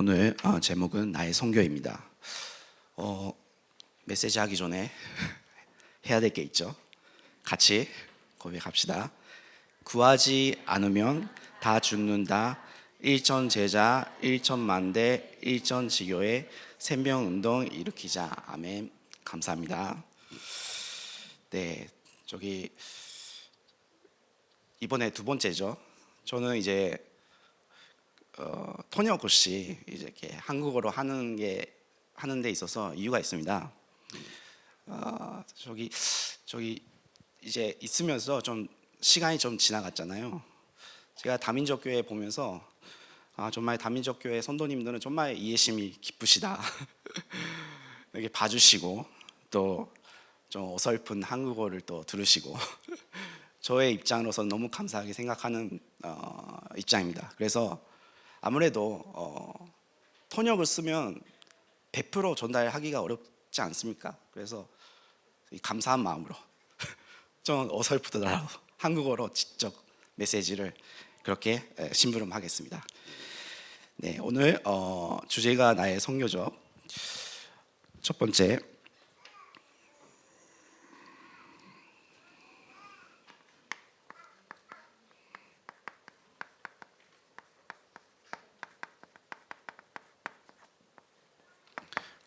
오늘 제목은 나의 선교입니다. 메시지 하기 전에 해야 될 게 있죠. 같이 고백합시다. 구하지 않으면 다 죽는다. 일천 제자, 일천만대, 일천지교의 생명운동 일으키자. 아멘. 감사합니다. 네, 이번에 두 번째죠. 저는 이제 통역없이 이제 이렇게 한국어로 하는 데 있어서 이유가 있습니다. 저기 이제 있으면서 좀 시간이 좀 지나갔잖아요. 제가 다민족 교회 보면서 정말 다민족 교회 선도님들은 정말 이해심이 깊으시다. 이렇게 봐주시고 또 좀 어설픈 한국어를 또 들으시고 저의 입장으로서 너무 감사하게 생각하는 입장입니다. 그래서 아무래도 통역을 쓰면 100% 전달하기가 어렵지 않습니까? 그래서 감사한 마음으로 좀 어설프더라도 한국어로 직접 메시지를 그렇게 심부름하겠습니다. 네, 오늘 주제가 나의 선교죠. 첫 번째,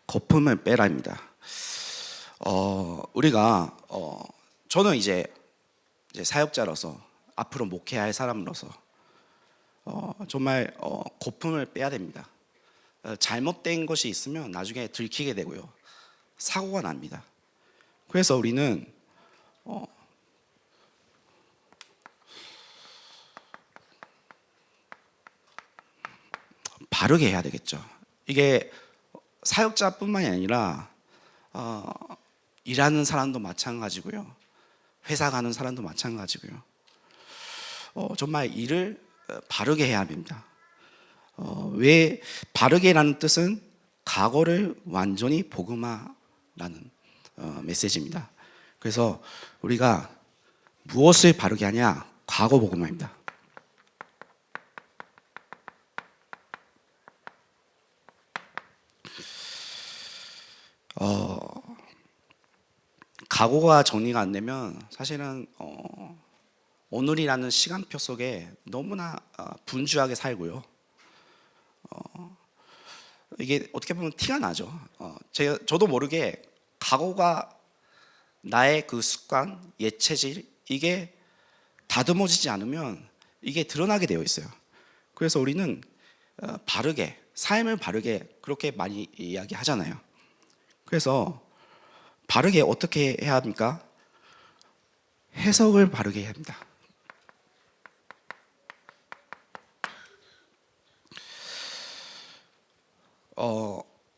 거품을 빼라입니다. 우리가 저는 이제 사역자로서 앞으로 목회할 사람으로서 정말 거품을 빼야 됩니다. 잘못된 것이 있으면 나중에 들키게 되고요, 사고가 납니다. 그래서 우리는 바르게 해야 되겠죠. 이게 사역자뿐만이 아니라 일하는 사람도 마찬가지고요, 회사 가는 사람도 마찬가지고요. 정말 일을 바르게 해야 합니다. 왜 바르게라는 뜻은 각오를 완전히 복음화라는 메시지입니다. 그래서 우리가 무엇을 바르게 하냐? 각오 복음화입니다. 각오가 정리가 안 되면 사실은 오늘이라는 시간표 속에 너무나 분주하게 살고요. 이게 어떻게 보면 티가 나죠. 저도 모르게 각오가 나의 그 습관, 예체질, 이게 다듬어지지 않으면 이게 드러나게 되어 있어요. 그래서 우리는 바르게, 삶을 바르게 그렇게 많이 이야기하잖아요. 그래서 바르게 어떻게 해야 합니까? 해석을 바르게 해야 합니다.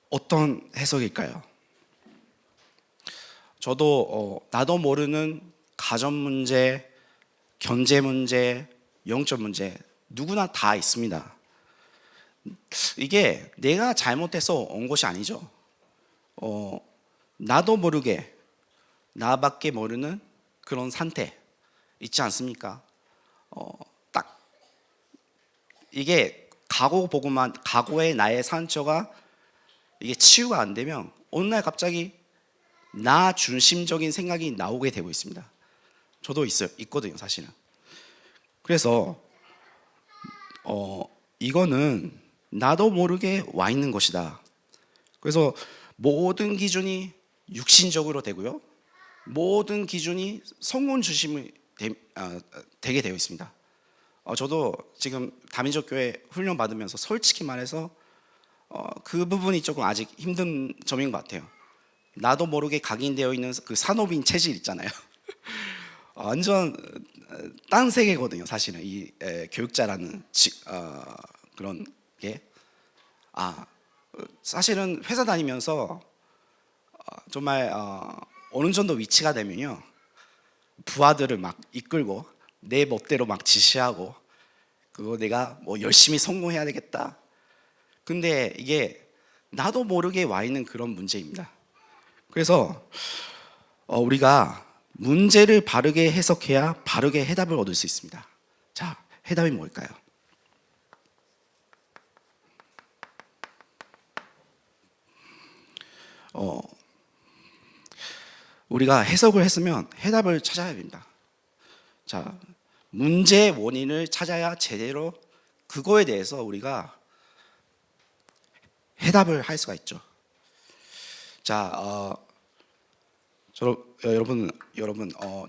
어떤 해석일까요? 저도 나도 모르는 가정 문제, 경제 문제, 영적 문제 누구나 다 있습니다. 이게 내가 잘못해서 온 것이 아니죠. 나도 모르게 나밖에 모르는 그런 상태 있지 않습니까? 딱 이게 각오의 나의 상처가 이게 치유가 안 되면 어느 날 갑자기 나 중심적인 생각이 나오게 되고 있습니다. 저도 있거든요, 사실은. 그래서 이거는 나도 모르게 와 있는 것이다. 그래서 모든 기준이 육신적으로 되고요, 모든 기준이 성공 중심이 되게 되어 있습니다. 저도 지금 다민족 교회 훈련 받으면서 솔직히 말해서 그 부분이 조금 아직 힘든 점인 것 같아요. 나도 모르게 각인되어 있는 그 산업인 체질 있잖아요. 완전 딴 세계거든요, 사실은 이 교육자라는 그런 게. 사실은 회사 다니면서 정말 어느 정도 위치가 되면요, 부하들을 막 이끌고 내 멋대로 막 지시하고 그거 내가 뭐 열심히 성공해야 되겠다. 근데 이게 나도 모르게 와 있는 그런 문제입니다. 그래서 우리가 문제를 바르게 해석해야 바르게 해답을 얻을 수 있습니다. 자, 해답이 뭘까요? 어, 우리가 해석을 했으면 해답을 찾아야 됩니다. 자, 문제의 원인을 찾아야 제대로 그거에 대해서 우리가 해답을 할 수가 있죠. 자, 여러분,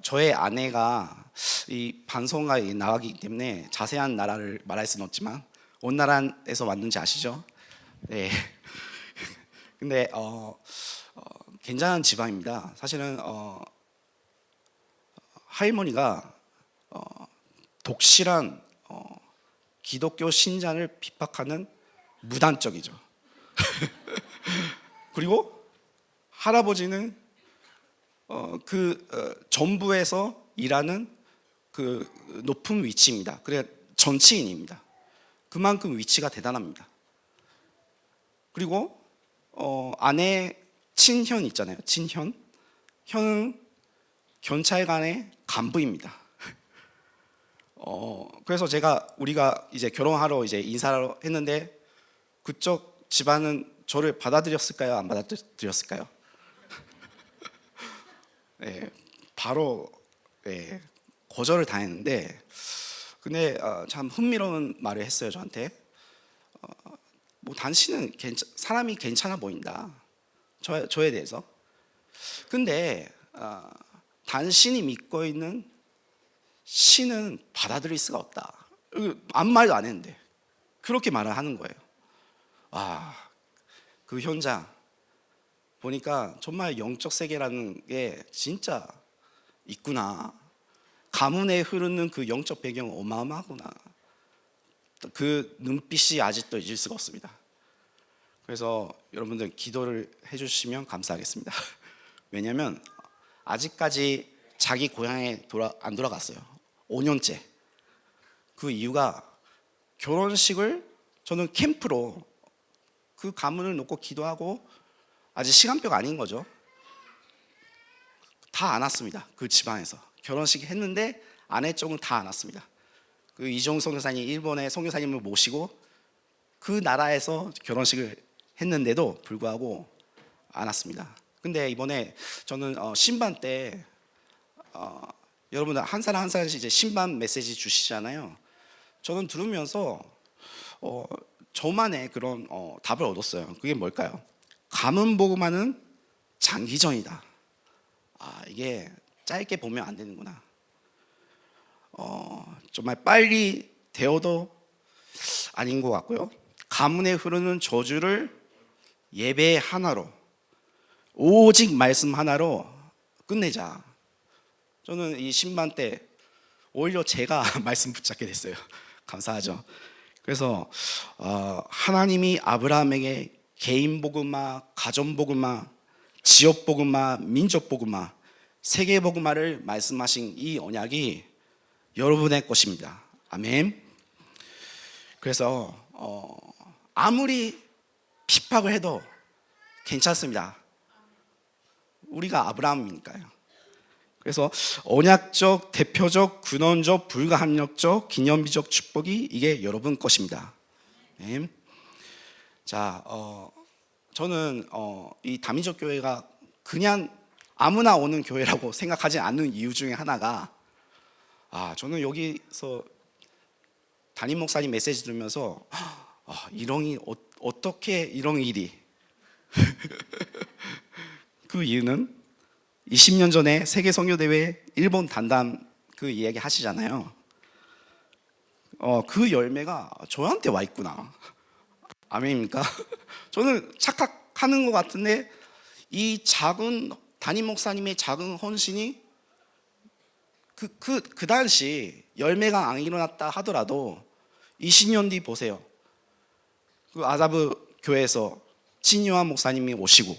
저의 아내가 이 방송에 나가기 때문에 자세한 나라를 말할 수는 없지만 어느 나라에서 왔는지 아시죠? 네. 근데 괜찮은 지방입니다. 사실은 할머니가 독실한 기독교 신자를 핍박하는 무단적이죠. 그리고 할아버지는 정부에서 일하는 그 높은 위치입니다. 그래 정치인입니다. 그만큼 위치가 대단합니다. 그리고 아내 친현 있잖아요. 친현, 현은 경찰관의 간부입니다. 그래서 우리가 이제 결혼하러 이제 인사를 했는데 그쪽 집안은 저를 받아들였을까요? 안 받아들였을까요? 네, 바로 네, 거절을 당했는데, 근데 참 흥미로운 말을 했어요 저한테. 뭐 당신은 사람이 괜찮아 보인다. 저에 대해서. 근데 당신이 믿고 있는 신은 받아들일 수가 없다. 아무 말도 안 했는데 그렇게 말을 하는 거예요. 그 현장 보니까 정말 영적 세계라는 게 진짜 있구나. 가문에 흐르는 그 영적 배경은 어마어마하구나. 그 눈빛이 아직도 잊을 수가 없습니다. 그래서 여러분들 기도를 해주시면 감사하겠습니다. 왜냐하면 아직까지 자기 고향에 안 돌아갔어요. 5년째. 그 이유가 결혼식을 저는 캠프로 그 가문을 놓고 기도하고 아직 시간표가 아닌 거죠. 다 안 왔습니다. 그 집안에서 결혼식 했는데 아내 쪽은 다 안 왔습니다. 그 이종 선교사님 일본의 선교사님을 모시고 그 나라에서 결혼식을 했는데도 불구하고 안 왔습니다. 근데 이번에 저는 신방 때 여러분들 한 사람 한 사람씩 이제 신방 메시지 주시잖아요. 저는 들으면서 저만의 그런 답을 얻었어요. 그게 뭘까요? 가문 복음화는 장기전이다. 이게 짧게 보면 안 되는구나. 정말 빨리 되어도 아닌 것 같고요. 가문에 흐르는 저주를 예배 하나로, 오직 말씀 하나로 끝내자. 저는 이 신방 때 오히려 제가 말씀 붙잡게 됐어요. 감사하죠. 그래서 하나님이 아브라함에게 개인 복음화, 가정 복음화, 지역 복음화, 민족 복음화, 세계 복음화를 말씀하신 이 언약이 여러분의 것입니다. 아멘. 그래서 아무리 핍박을 해도 괜찮습니다. 우리가 아브라함이니까요. 그래서 언약적, 대표적, 근원적, 불가항력적, 기념비적 축복이 이게 여러분 것입니다. 아멘. 자, 저는 이 다민족 교회가 그냥 아무나 오는 교회라고 생각하지 않는 이유 중에 하나가 저는 여기서 담임 목사님 메시지 들으면서 어떻게 이런 일이 그 이유는 20년 전에 세계 선교 대회 일본 단담 그 이야기 하시잖아요. 그 열매가 저한테 와 있구나. 아멘입니까? 저는 착각하는 것 같은데 이 작은 담임 목사님의 작은 헌신이 그 당시 열매가 안 일어났다 하더라도 20년 뒤 보세요. 그 아자브 교회에서 진요한 목사님이 오시고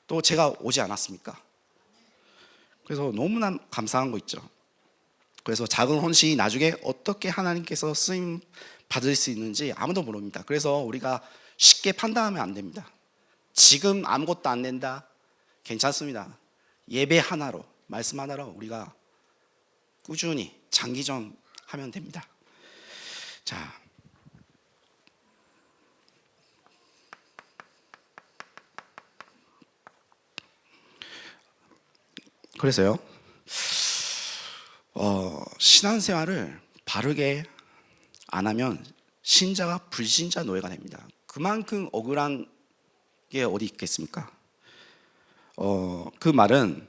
또 제가 오지 않았습니까? 그래서 너무나 감사한 거 있죠. 그래서 작은 헌신이 나중에 어떻게 하나님께서 쓰임 받을 수 있는지 아무도 모릅니다. 그래서 우리가 쉽게 판단하면 안 됩니다. 지금 아무것도 안 된다? 괜찮습니다. 예배 하나로, 말씀 하나로 우리가 꾸준히 장기전 하면 됩니다. 자, 그래서요, 신앙생활을 바르게 안 하면 신자가 불신자 노예가 됩니다. 그만큼 억울한 게 어디 있겠습니까? 그 말은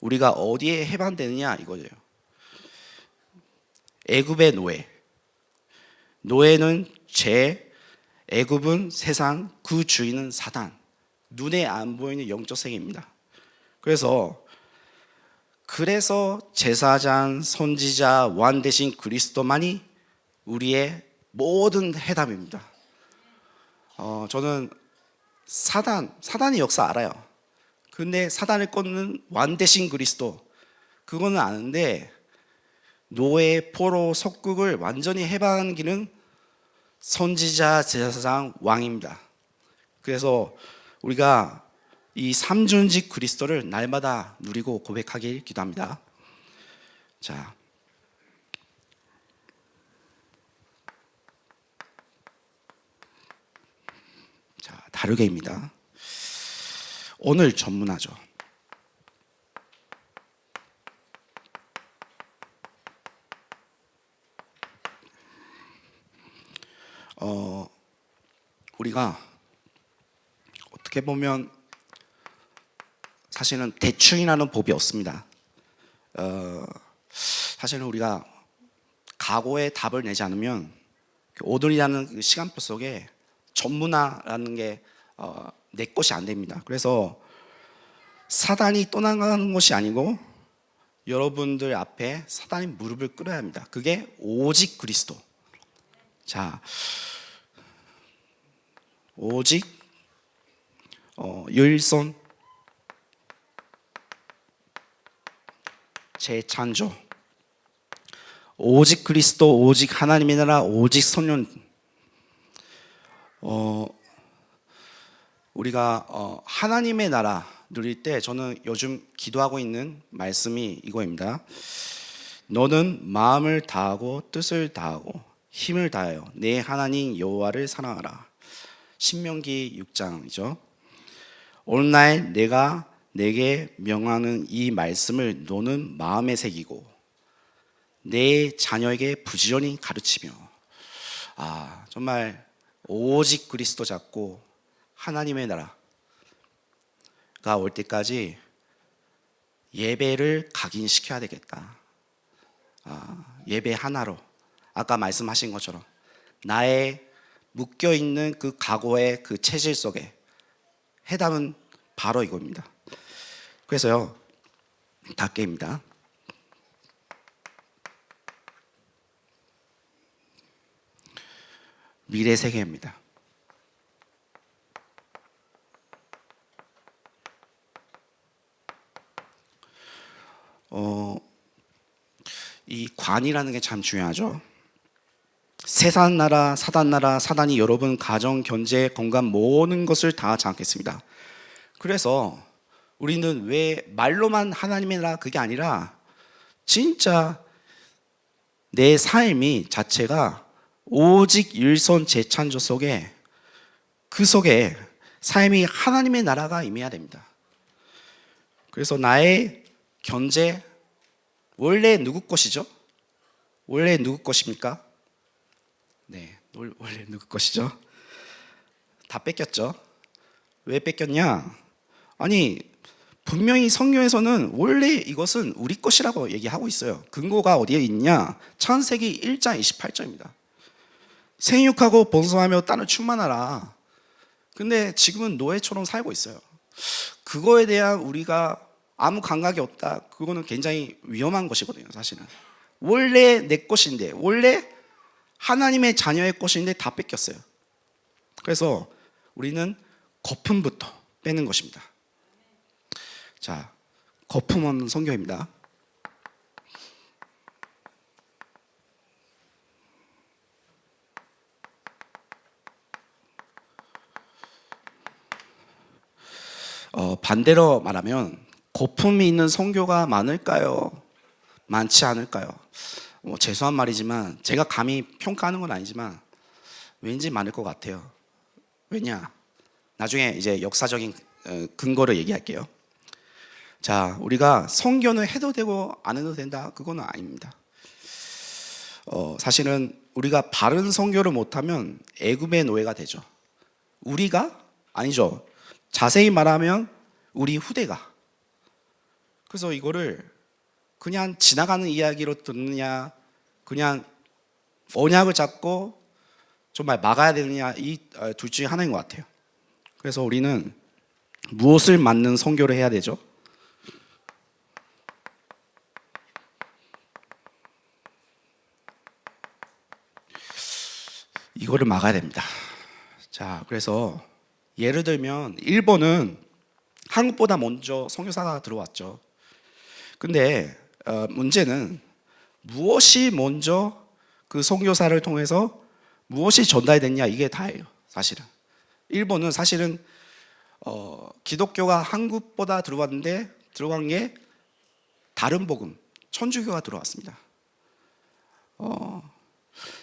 우리가 어디에 해당되느냐 이거예요. 애굽의 노예. 노예는 죄, 애굽은 세상, 그 주인은 사단. 눈에 안 보이는 영적 세계입니다. 그래서 제사장, 선지자, 왕 대신 그리스도만이 우리의 모든 해답입니다. 저는 사단의 역사 알아요. 근데 사단을 꺾는 왕 대신 그리스도, 그거는 아는데 노예, 포로, 속국을 완전히 해방하는 길은 선지자, 제사장, 왕입니다. 그래서 우리가 이 삼존직 그리스도를 날마다 누리고 고백하길 기도합니다. 자, 다르게입니다. 오늘 전문하죠. 우리가 어떻게 보면 사실은 대충이라는 법이 없습니다. 사실은 우리가 각오의 답을 내지 않으면 오늘이라는 그 시간표 속에 전문화라는 게 내 것이 안 됩니다. 그래서 사단이 떠나가는 것이 아니고 여러분들 앞에 사단이 무릎을 꿇어야 합니다. 그게 오직 그리스도. 자, 오직 율손 재창조, 오직 그리스도, 오직 하나님의 나라, 오직 성령. 우리가 하나님의 나라 누릴 때 저는 요즘 기도하고 있는 말씀이 이거입니다. 너는 마음을 다하고 뜻을 다하고 힘을 다하여 내 하나님 여호와를 사랑하라. 신명기 6장이죠. 오늘날 내가 내게 명하는 이 말씀을 너는 마음에 새기고 내 자녀에게 부지런히 가르치며. 정말 오직 그리스도 잡고 하나님의 나라가 올 때까지 예배를 각인시켜야 되겠다. 예배 하나로 아까 말씀하신 것처럼 나의 묶여있는 그 각오의 그 체질 속에 해답은 바로 이겁니다. 그래서요, 닫게입니다. 미래 세계입니다. 이 관이라는 게 참 중요하죠. 세상 나라, 사단 나라, 사단이 여러분 가정, 경제, 건강 모든 것을 다 장악했습니다. 그래서 우리는 왜 말로만 하나님의 나라 그게 아니라 진짜 내 삶이 자체가 오직 일선 재창조 속에 그 속에 삶이 하나님의 나라가 임해야 됩니다. 그래서 나의 경제 원래 누구 것이죠? 원래 누구 것입니까? 네, 원래 누구 것이죠? 다 뺏겼죠. 왜 뺏겼냐? 아니, 분명히 성경에서는 원래 이것은 우리 것이라고 얘기하고 있어요. 근거가 어디에 있냐? 창세기 1장 28절입니다. 생육하고 번성하며 땅을 충만하라. 근데 지금은 노예처럼 살고 있어요. 그거에 대한 우리가 아무 감각이 없다. 그거는 굉장히 위험한 것이거든요, 사실은. 원래 내 것인데, 원래 하나님의 자녀의 것인데 다 뺏겼어요. 그래서 우리는 거품부터 빼는 것입니다. 자, 거품 없는 성경입니다. 반대로 말하면 거품이 있는 성교가 많을까요? 많지 않을까요? 죄송한 말이지만 제가 감히 평가하는 건 아니지만 왠지 많을 것 같아요. 왜냐? 나중에 이제 역사적인 근거를 얘기할게요. 자, 우리가 선교는 해도 되고 안 해도 된다, 그거는 아닙니다. 사실은 우리가 바른 선교를 못하면 애굽의 노예가 되죠. 우리가 아니죠. 자세히 말하면 우리 후대가. 그래서 이거를 그냥 지나가는 이야기로 듣느냐, 그냥 언약을 잡고 정말 막아야 되느냐, 이 둘 중에 하나인 것 같아요. 그래서 우리는 무엇을 맞는 선교를 해야 되죠? 이거를 막아야 됩니다. 자, 그래서 예를 들면 일본은 한국보다 먼저 선교사가 들어왔죠. 근데 문제는 무엇이 먼저 그 선교사를 통해서 무엇이 전달됐냐, 이게 다예요. 사실은 일본은 사실은 기독교가 한국보다 들어간 게 다른 복음, 천주교가 들어왔습니다.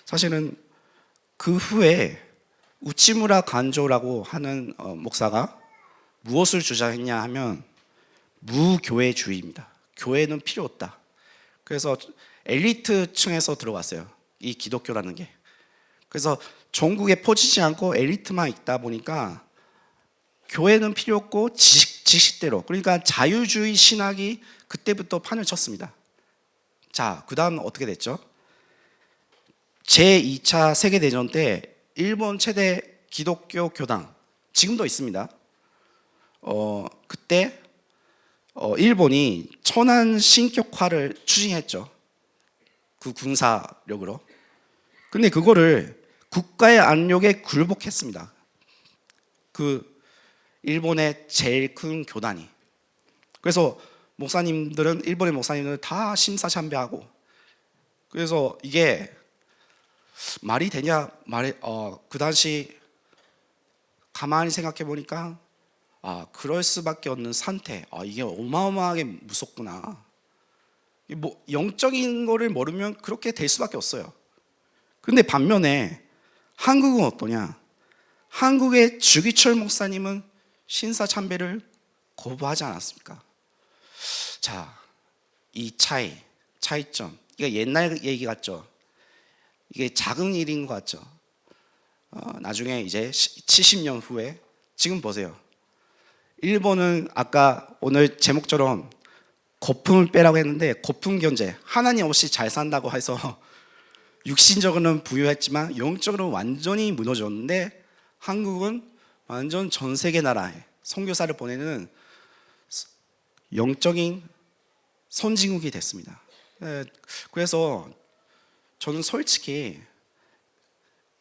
사실은 그 후에 우치무라 간조라고 하는 목사가 무엇을 주장했냐 하면 무교회주의입니다. 교회는 필요 없다. 그래서 엘리트층에서 들어왔어요, 이 기독교라는 게. 그래서 전국에 퍼지지 않고 엘리트만 있다 보니까 교회는 필요 없고 지식대로, 그러니까 자유주의 신학이 그때부터 판을 쳤습니다. 자, 그 다음 어떻게 됐죠? 제2차 세계대전 때 일본 최대 기독교 교당, 지금도 있습니다. 그때 일본이 천안 신격화를 추진했죠. 그 군사력으로. 근데 그거를 국가의 압력에 굴복했습니다. 그 일본의 제일 큰 교단이. 그래서 일본의 목사님들은 다 심사참배하고, 그래서 이게 말이 되냐, 그 당시 가만히 생각해 보니까 그럴 수밖에 없는 상태. 이게 어마어마하게 무섭구나. 뭐 영적인 거를 모르면 그렇게 될 수밖에 없어요. 근데 반면에 한국은 어떠냐? 한국의 주기철 목사님은 신사참배를 거부하지 않았습니까? 자, 이 차이점. 이게 옛날 얘기 같죠? 이게 작은 일인 것 같죠? 나중에 이제 70년 후에 지금 보세요. 일본은 아까 오늘 제목처럼 거품을 빼라고 했는데, 거품 견제, 하나님 없이 잘 산다고 해서 육신적으로는 부유했지만 영적으로는 완전히 무너졌는데, 한국은 완전 전 세계 나라에 선교사를 보내는 영적인 선진국이 됐습니다. 그래서 저는 솔직히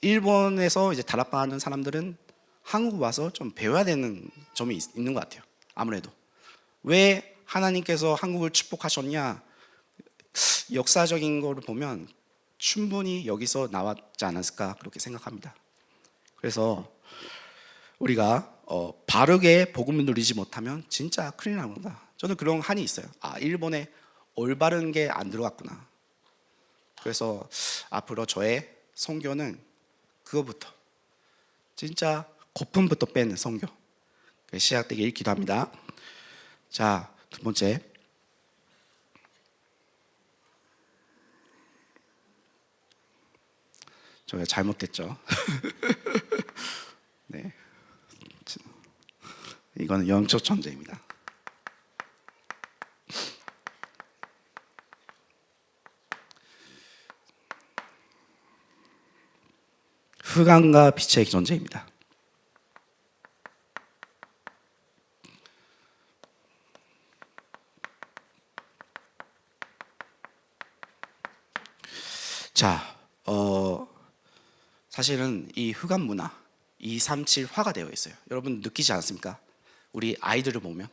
일본에서 이제 다락방하는 사람들은 한국 와서 좀 배워야 되는 점이 있는 것 같아요. 아무래도 왜 하나님께서 한국을 축복하셨냐, 역사적인 거를 보면 충분히 여기서 나왔지 않았을까, 그렇게 생각합니다. 그래서 우리가 바르게 복음을 누리지 못하면 진짜 큰일 납니다. 저는 그런 한이 있어요. 일본에 올바른 게 안 들어갔구나. 그래서 앞으로 저의 선교는 그거부터, 진짜 거품부터 빼는 선교 시작되길 기도합니다. 자, 두 번째, 제가 잘못됐죠. 네, 이거는 영적 전쟁입니다. 흑암과 빛의 전쟁입니다. 자, 사실은 이 흑암 문화 237화가 되어 있어요. 여러분 느끼지 않습니까? 우리 아이들을 보면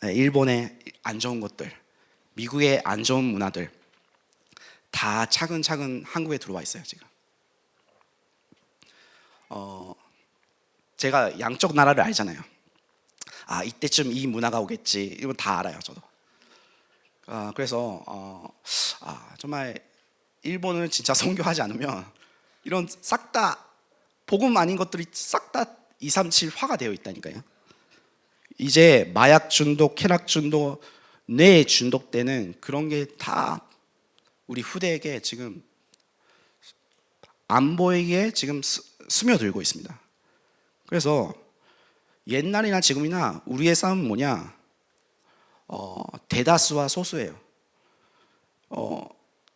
일본의 안 좋은 것들, 미국의 안 좋은 문화들 다 차근차근 한국에 들어와 있어요. 지금 제가 양쪽 나라를 알잖아요. 이때쯤 이 문화가 오겠지, 이건 다 알아요, 저도. 그래서 정말 일본을 진짜 선교하지 않으면 이런 싹 다 복음 아닌 것들이 싹 다 237화가 되어 있다니까요. 이제 마약 중독, 쾌락 중독, 뇌 중독되는 그런 게 다 우리 후대에게 지금 안 보이게 지금 스며들고 있습니다. 그래서 옛날이나 지금이나 우리의 싸움은 뭐냐? 대다수와 소수예요.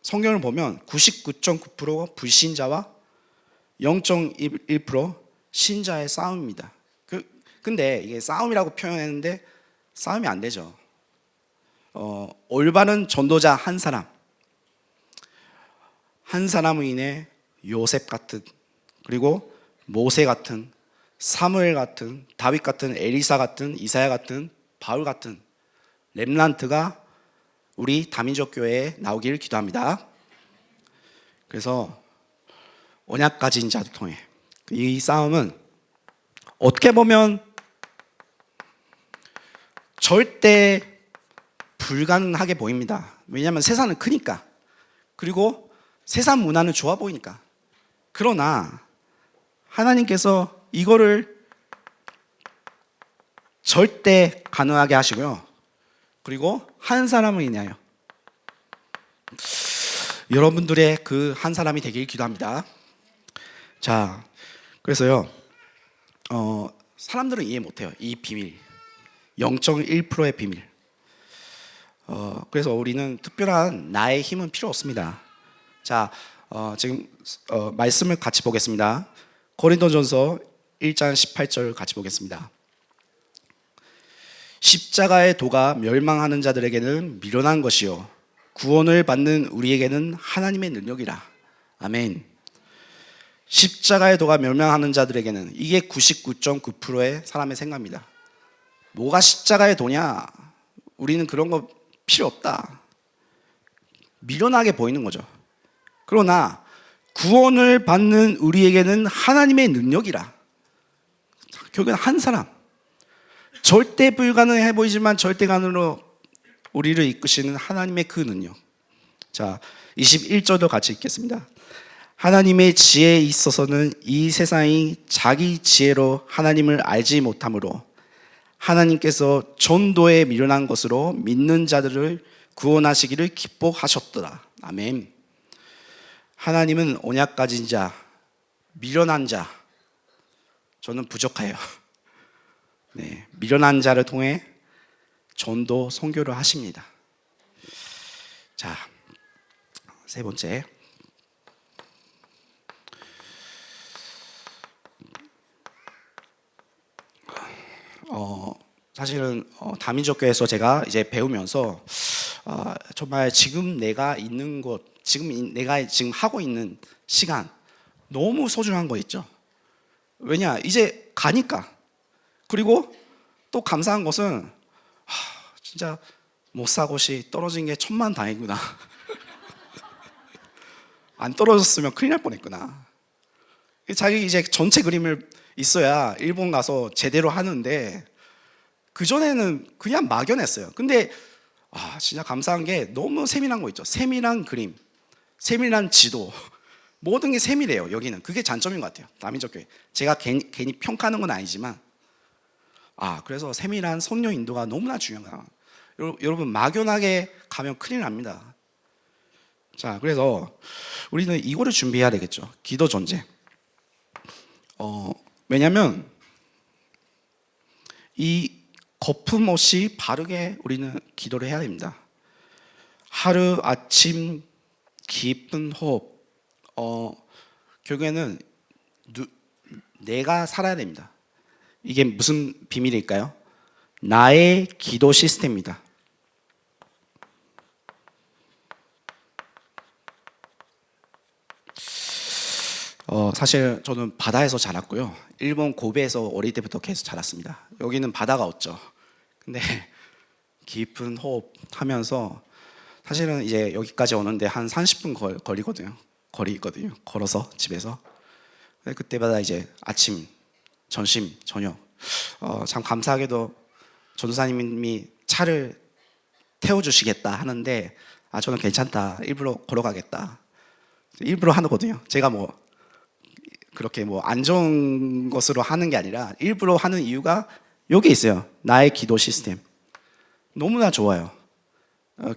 성경을 보면 99.9% 불신자와 0.1% 신자의 싸움입니다. 근데 이게 싸움이라고 표현했는데 싸움이 안 되죠. 올바른 전도자 한 사람으로 인해 요셉 같은, 그리고 모세 같은, 사무엘 같은, 다윗 같은, 엘리사 같은, 이사야 같은, 바울 같은 렘넌트가 우리 다민족 교회에 나오기를 기도합니다. 그래서 언약 가진 자들 통해 이 싸움은 어떻게 보면 절대 불가능하게 보입니다. 왜냐하면 세상은 크니까, 그리고 세상 문화는 좋아 보이니까. 그러나 하나님께서 이거를 절대 가능하게 하시고요. 그리고 한 사람을 인하여 여러분들의 그 한 사람이 되길 기도합니다. 자, 그래서요, 사람들은 이해 못해요. 이 비밀, 0.1%의 비밀. 그래서 우리는 특별한 나의 힘은 필요 없습니다. 자, 지금 말씀을 같이 보겠습니다. 고린도전서 1장 18절 같이 보겠습니다. 십자가의 도가 멸망하는 자들에게는 미련한 것이요 구원을 받는 우리에게는 하나님의 능력이라. 아멘. 십자가의 도가 멸망하는 자들에게는, 이게 99.9%의 사람의 생각입니다. 뭐가 십자가의 도냐? 우리는 그런 거 필요 없다. 미련하게 보이는 거죠. 그러나 구원을 받는 우리에게는 하나님의 능력이라. 결국은 한 사람, 절대 불가능해 보이지만 절대 가능으로 우리를 이끄시는 하나님의 그 능력. 자, 21절도 같이 읽겠습니다. 하나님의 지혜에 있어서는 이 세상이 자기 지혜로 하나님을 알지 못하므로 하나님께서 전도에 미련한 것으로 믿는 자들을 구원하시기를 기뻐하셨더라. 아멘. 하나님은 언약 가진 자, 미련한 자, 저는 부족해요. 네, 미련한 자를 통해 전도 선교를 하십니다. 자, 세 번째, 사실은 다민족 교회에서 제가 이제 배우면서 정말 지금 내가 있는 곳, 내가 지금 하고 있는 시간 너무 소중한 거 있죠. 왜냐, 이제 가니까. 그리고 또 감사한 것은 진짜 목사고시 떨어진 게 천만다행이구나. 안 떨어졌으면 큰일 날 뻔했구나. 자기 이제 전체 그림을 있어야 일본 가서 제대로 하는데 그전에는 그냥 막연했어요. 근데 진짜 감사한 게 너무 세밀한 거 있죠. 세밀한 그림, 세밀한 지도, 모든 게 세밀해요. 여기는 그게 장점인 것 같아요. 다민족 교회. 제가 괜히 평가하는 건 아니지만 그래서 세밀한 선교 인도가 너무나 중요한 거야. 여러분 막연하게 가면 큰일 납니다. 자, 그래서 우리는 이거를 준비해야 되겠죠. 기도 전제. 왜냐하면 이 거품 없이 바르게 우리는 기도를 해야 됩니다. 하루 아침 깊은 호흡. 결국에는 내가 살아야 됩니다. 이게 무슨 비밀일까요? 나의 기도 시스템입니다. 사실 저는 바다에서 자랐고요. 일본 고베에서 어릴 때부터 계속 자랐습니다. 여기는 바다가 없죠. 근데 깊은 호흡 하면서 사실은 이제 여기까지 오는데 한 30분 거리거든요. 걸어서 집에서. 그때마다 이제 아침, 점심, 저녁. 참 감사하게도 전도사님이 차를 태워주시겠다 하는데 저는 괜찮다. 일부러 걸어가겠다. 일부러 하거든요. 제가 그렇게 안 좋은 것으로 하는 게 아니라 일부러 하는 이유가 여기 있어요. 나의 기도 시스템 너무나 좋아요.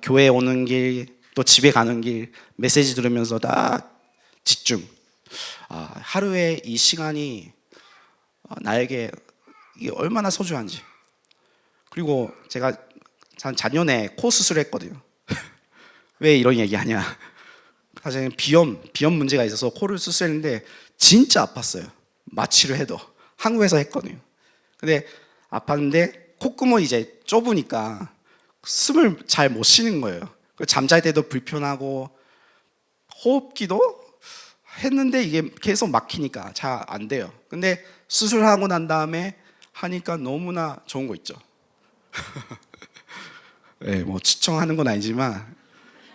교회 오는 길, 또 집에 가는 길 메시지 들으면서 다 집중. 하루에 이 시간이 나에게 이게 얼마나 소중한지. 그리고 제가 작년에 코 수술했거든요. 왜 이런 얘기하냐? 사실 비염 문제가 있어서 코를 수술했는데 진짜 아팠어요. 마취를 해도 한국에서 했거든요. 근데 아팠는데 콧구멍이 이제 좁으니까 숨을 잘 못 쉬는 거예요. 잠잘 때도 불편하고 호흡기도 했는데 이게 계속 막히니까 잘 안 돼요. 근데 수술하고 난 다음에 하니까 너무나 좋은 거 있죠. 네, 뭐 추천하는 건 아니지만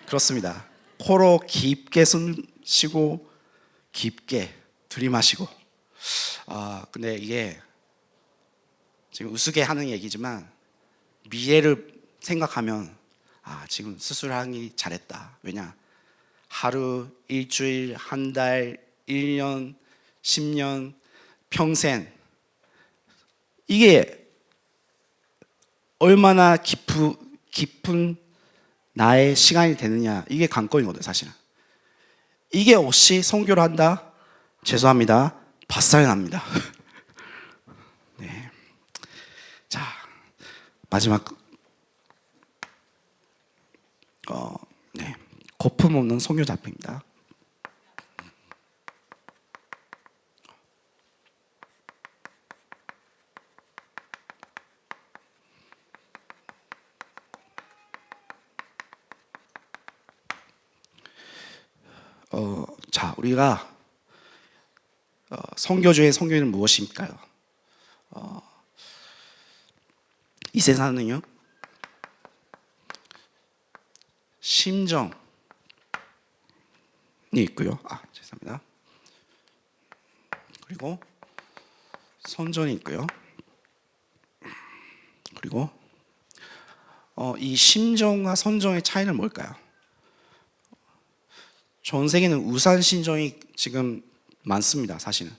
그렇습니다. 코로 깊게 숨 쉬고 깊게 들이마시고. 근데 이게 지금 우스개 하는 얘기지만 미래를 생각하면 지금 수술하기 잘했다. 왜냐? 하루, 일주일, 한 달, 1년, 10년, 평생 이게 얼마나 깊은 나의 시간이 되느냐 이게 관건이거든요. 사실은 이게 없이 선교를 한다? 죄송합니다. 박살납니다. 네. 자, 마지막 네. 거품 없는 선교 잡입니다. 자, 우리가 선교주의 선교는 무엇일까요? 이 세상은요, 심정이 있고요. 죄송합니다. 그리고 선전이 있고요. 그리고 이 심정과 선정의 차이는 뭘까요? 전 세계는 우산 심정이 지금 많습니다. 사실은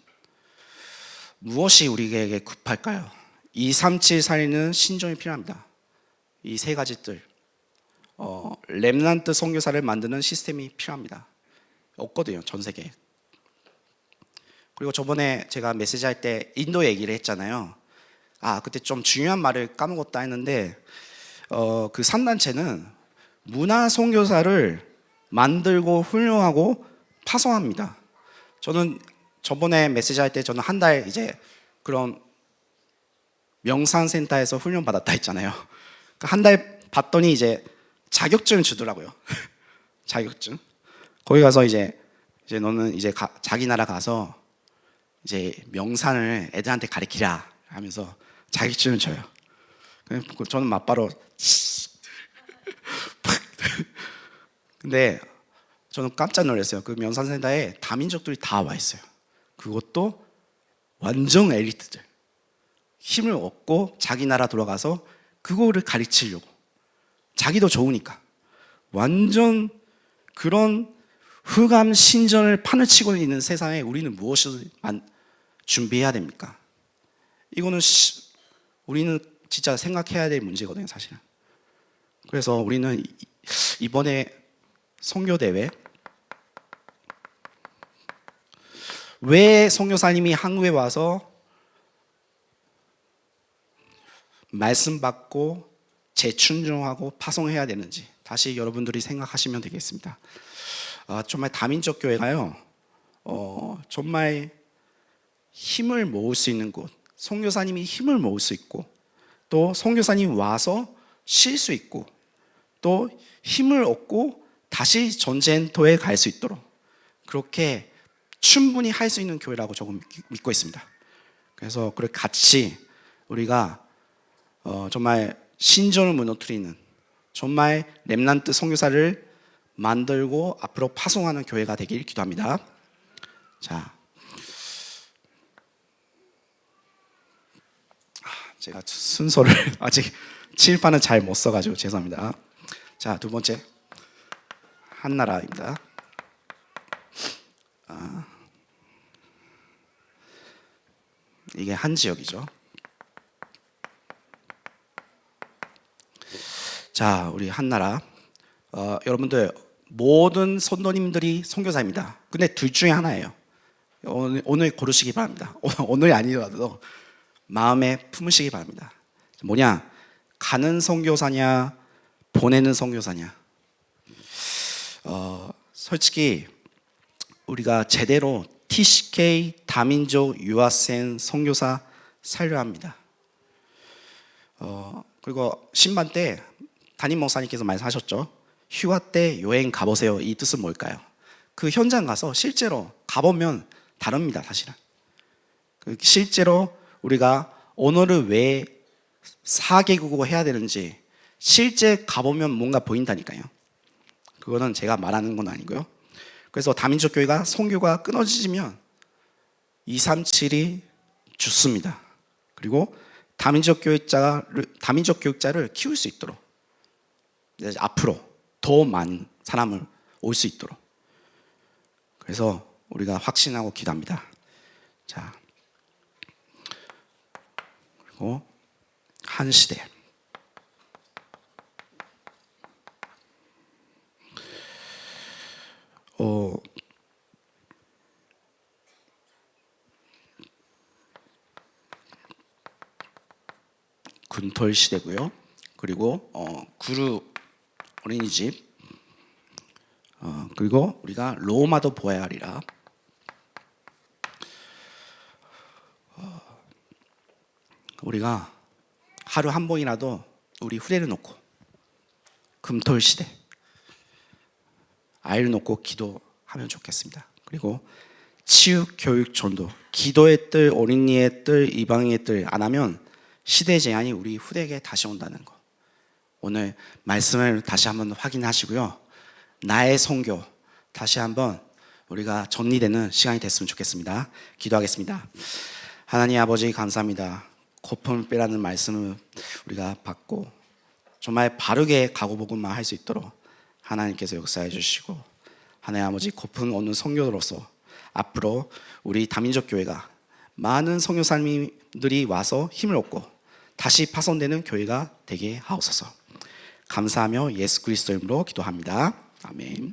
무엇이 우리에게 급할까요? 237 살리는 심정이 필요합니다. 이 세 가지들 렘넌트 선교사를 만드는 시스템이 필요합니다. 없거든요, 전 세계에. 그리고 저번에 제가 메시지 할 때 인도 얘기를 했잖아요. 그때 좀 중요한 말을 까먹었다 했는데 그 산단체는 문화 선교사를 만들고 훌륭하고 파송합니다. 저는 저번에 메시지 할 때 저는 한 달 이제 그런 명상센터에서 훈련 받았다 했잖아요. 한 달 봤더니 이제 자격증 주더라고요. 자격증. 거기 가서 이제 너는 이제 자기 나라 가서 이제 명상을 애들한테 가르치라 하면서 자격증을 줘요. 저는 맞바로 근데 저는 깜짝 놀랐어요. 그 명상센터에 다민족들이 다 와 있어요. 그것도 완전 엘리트들. 힘을 얻고 자기 나라 돌아가서 그거를 가르치려고. 자기도 좋으니까. 완전 그런 흑암 신전을 판을 치고 있는 세상에 우리는 무엇을 준비해야 됩니까? 이거는 우리는 진짜 생각해야 될 문제거든요, 사실은. 그래서 우리는 이번에 선교대회 왜 선교사님이 한국에 와서 말씀 받고 재충전하고 파송해야 되는지 다시 여러분들이 생각하시면 되겠습니다. 정말 다민족 교회가요, 정말 힘을 모을 수 있는 곳, 선교사님이 힘을 모을 수 있고 또 선교사님 와서 쉴 수 있고 또 힘을 얻고 다시 전쟁터에 갈 수 있도록 그렇게 충분히 할 수 있는 교회라고 저는 믿고 있습니다. 그래서 그걸 같이 우리가 정말 신전을 무너뜨리는 정말 렘넌트 선교사를 만들고 앞으로 파송하는 교회가 되길 기도합니다. 자, 제가 순서를 아직 칠판은 잘 못 써가지고 죄송합니다. 자, 두 번째 한나라입니다. 이게 한 지역이죠. 자, 우리 한나라 여러분들 모든 선도님들이 선교사입니다. 근데 둘 중에 하나예요. 오늘 고르시기 바랍니다. 오늘이 아니더라도 마음에 품으시기 바랍니다. 뭐냐? 가는 선교사냐, 보내는 선교사냐. 솔직히 우리가 제대로 TCK 다민족 유아센 선교사 살려야 합니다. 그리고 신반 때 담임 목사님께서 말씀하셨죠. 휴가 때 여행 가보세요. 이 뜻은 뭘까요? 그 현장 가서 실제로 가보면 다릅니다. 사실은 실제로 우리가 언어를 왜 4개국어 해야 되는지 실제 가보면 뭔가 보인다니까요. 그거는 제가 말하는 건 아니고요. 그래서 다민족 교회가 선교가 끊어지면 237이 죽습니다. 그리고 다민족 교육자를 키울 수 있도록 앞으로 더 많은 사람을 올 수 있도록, 그래서 우리가 확신하고 기도합니다. 자, 그리고 한 시대. 군털 시대고요. 그리고 구루 어린이집, 그리고 우리가 로마도 보아야 하리라. 우리가 하루 한 번이라도 우리 후대를 놓고 금토일 시대 아이를 놓고 기도하면 좋겠습니다. 그리고 치유, 교육, 전도, 기도의 뜰, 어린이의 뜰, 이방인의 뜰 안 하면 시대 재앙이 우리 후대에게 다시 온다는 거. 오늘 말씀을 다시 한번 확인하시고요. 나의 선교 다시 한번 우리가 정리되는 시간이 됐으면 좋겠습니다. 기도하겠습니다. 하나님 아버지 감사합니다. 거품을 빼라는 말씀을 우리가 받고 정말 바르게 각오복음만 할 수 있도록 하나님께서 역사해 주시고, 하나님 아버지 거품 얻는 선교로서 앞으로 우리 다민족 교회가 많은 선교사님들이 와서 힘을 얻고 다시 파손되는 교회가 되게 하옵소서. 감사하며 예수 그리스도 이름으로 기도합니다. 아멘.